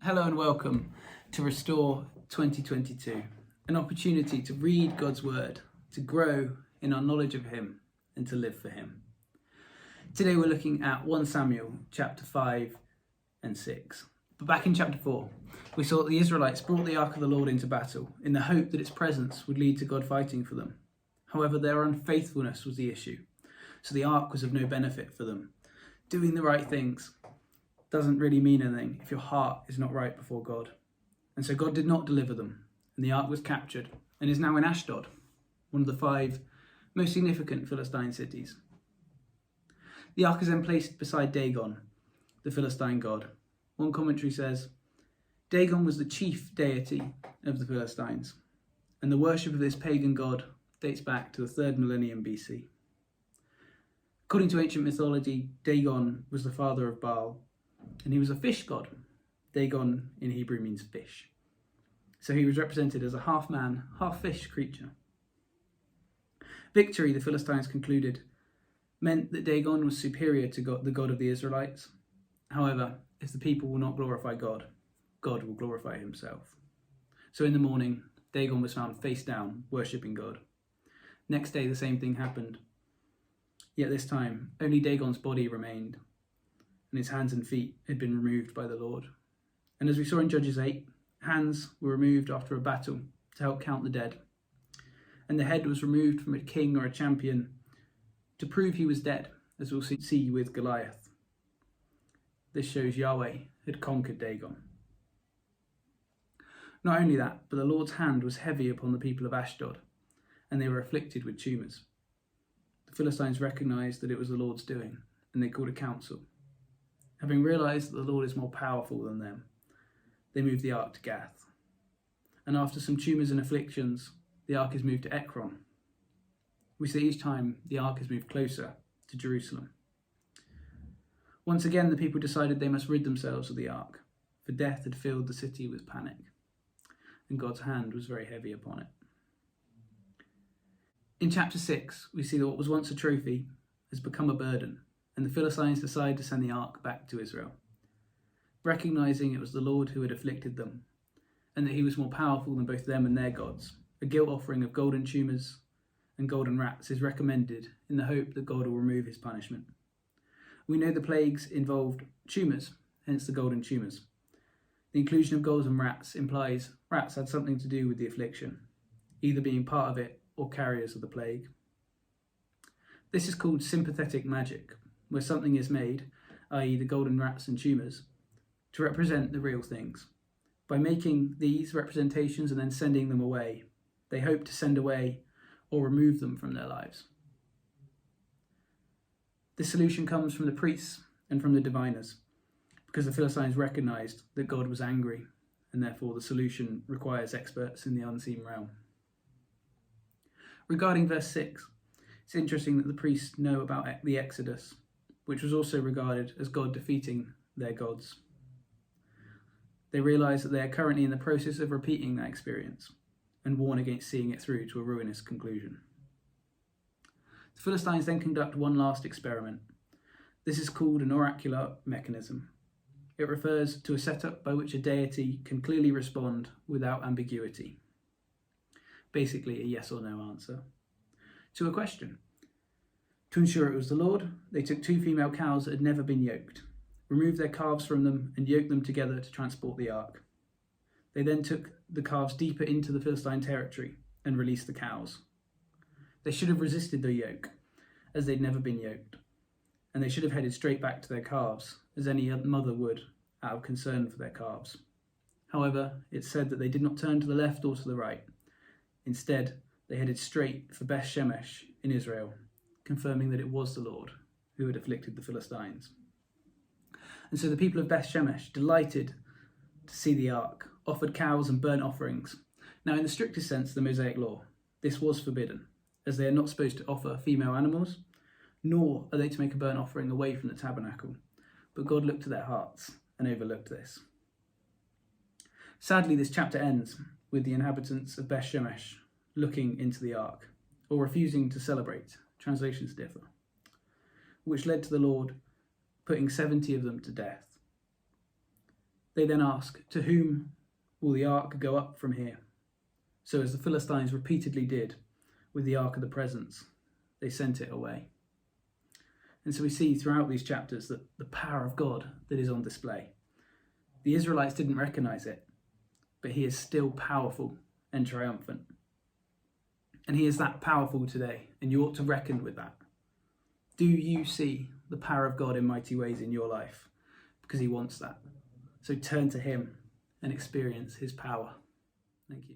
Hello and welcome to Restore 2022, an opportunity to read God's Word, to grow in our knowledge of Him and to live for Him. Today we're looking at 1 Samuel chapter 5 and 6. But back in chapter 4, we saw that the Israelites brought the Ark of the Lord into battle in the hope that its presence would lead to God fighting for them. However, their unfaithfulness was the issue, so the Ark was of no benefit for them. Doing the right things doesn't really mean anything if your heart is not right before God. And so God did not deliver them, and the ark was captured and is now in Ashdod, one of the 5 most significant Philistine cities. The ark is then placed beside Dagon, the Philistine god. One commentary says, Dagon was the chief deity of the Philistines, and the worship of this pagan god dates back to the 3rd millennium BC. According to ancient mythology, Dagon was the father of Baal, and he was a fish god. Dagon in Hebrew means fish. So he was represented as a half man, half fish creature. Victory, the Philistines concluded, meant that Dagon was superior to God, the God of the Israelites. However, if the people will not glorify God, God will glorify himself. So in the morning, Dagon was found face down, worshipping God. Next day, the same thing happened. Yet this time, only Dagon's body remained, and his hands and feet had been removed by the Lord. And as we saw in Judges 8, hands were removed after a battle to help count the dead. And the head was removed from a king or a champion to prove he was dead, as we'll see with Goliath. This shows Yahweh had conquered Dagon. Not only that, but the Lord's hand was heavy upon the people of Ashdod, and they were afflicted with tumours. The Philistines recognised that it was the Lord's doing, and they called a council. Having realised that the Lord is more powerful than them, they moved the ark to Gath. And after some tumours and afflictions, the ark is moved to Ekron. We see each time the ark is moved closer to Jerusalem. Once again, the people decided they must rid themselves of the ark, for death had filled the city with panic, and God's hand was very heavy upon it. In chapter 6, we see that what was once a trophy has become a burden, and the Philistines decide to send the ark back to Israel, recognising it was the Lord who had afflicted them, and that he was more powerful than both them and their gods. A guilt offering of golden tumours and golden rats is recommended in the hope that God will remove his punishment. We know the plagues involved tumours, hence the golden tumours. The inclusion of golden rats implies rats had something to do with the affliction, either being part of it or carriers of the plague. This is called sympathetic magic, where something is made, i.e. the golden rats and tumours, to represent the real things. By making these representations and then sending them away, they hope to send away or remove them from their lives. This solution comes from the priests and from the diviners, because the Philistines recognised that God was angry, and therefore the solution requires experts in the unseen realm. Regarding verse 6, it's interesting that the priests know about the Exodus, which was also regarded as God defeating their gods. They realise that they are currently in the process of repeating that experience and warn against seeing it through to a ruinous conclusion. The Philistines then conduct one last experiment. This is called an oracular mechanism. It refers to a setup by which a deity can clearly respond without ambiguity. Basically a yes or no answer to a question. To ensure it was the Lord, they took 2 female cows that had never been yoked, removed their calves from them and yoked them together to transport the ark. They then took the calves deeper into the Philistine territory and released the cows. They should have resisted the yoke, as they'd never been yoked, and they should have headed straight back to their calves, as any mother would, out of concern for their calves. However, it's said that they did not turn to the left or to the right. Instead, they headed straight for Beth Shemesh in Israel, confirming that it was the Lord who had afflicted the Philistines. And so the people of Beth Shemesh, delighted to see the ark, offered cows and burnt offerings. Now, in the strictest sense of the Mosaic law, this was forbidden, as they are not supposed to offer female animals, nor are they to make a burnt offering away from the tabernacle. But God looked at their hearts and overlooked this. Sadly, this chapter ends with the inhabitants of Beth Shemesh looking into the ark, or refusing to celebrate. Translations differ. Which led to the Lord putting 70 of them to death. They then ask, "To whom will the ark go up from here?" So as the Philistines repeatedly did with the Ark of the Presence, they sent it away. And so we see throughout these chapters that the power of God that is on display. The Israelites didn't recognize it, but he is still powerful and triumphant. And he is that powerful today, and you ought to reckon with that. Do you see the power of God in mighty ways in your life? Because he wants that. So turn to him and experience his power. Thank you.